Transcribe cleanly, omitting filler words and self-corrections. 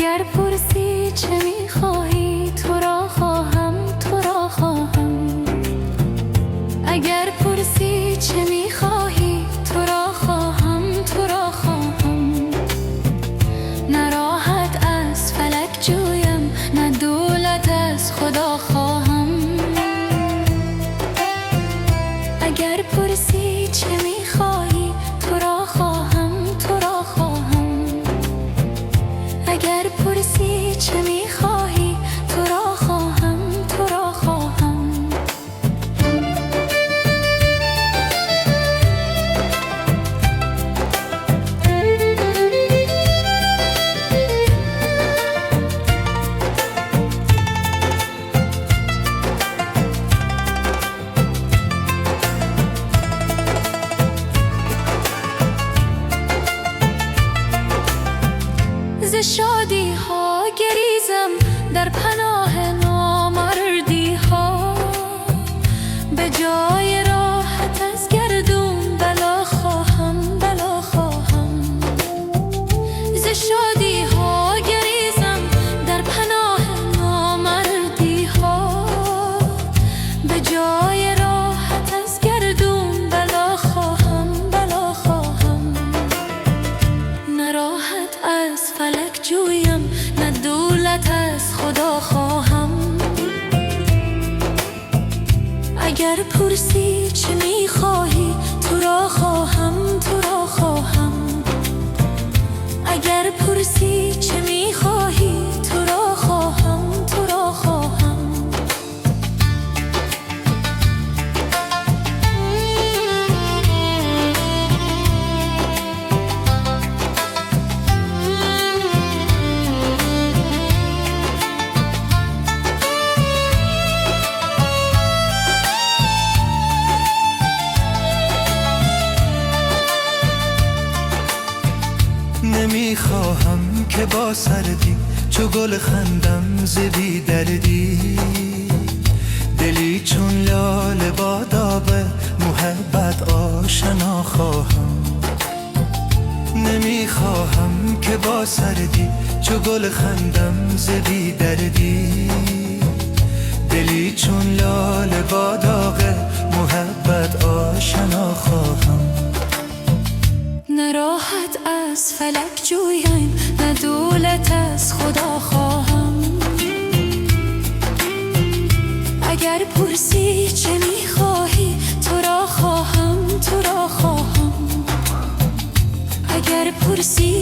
اگر پرسی چه میخواهی تو را خواهم، تو را خواهم. اگر پرسی چه میخواهی تو را خواهم، تو را خواهم. نه راحت از فلک جویم، نه دولت از خدا خواهم. اگر پرسی چه میخواهی تو را خواهم، تو را خواهم. اگر پرسی چه میخواهی تو را خواهم، تو را خواهم. ز شادی ها گریزم در پناه نامردی ها، به جای راحت از گردون بلا خواهم، بلا خواهم. ز شادی ها گریزم در پناه نامردی ها، به جای راحت از گردون بلا خواهم، بلا خواهم. نه راحت از فلک جویم، نه دولت از خدا خواهم. اگر پرسی چه میخواهی تو را خواهم، تو را خواهم. اگر پرسی چه میخواهی تو را خواهم، تو را خواهم. نمیخواهم که با سردی چو گل خندم ز بی دردی، دلی چون لاله با داغ محبت آشنا خواهم. نمیخواهم که با سردی چو گل خندم ز بی دردی، دلی چون لاله با داغ محبت آشنا خواهم. نه راحت از فلک جویم، نه دولت از خدا خواهم. اگر پرسی چه میخواهی تو را خواهم، تو را خواهم. اگر پرسی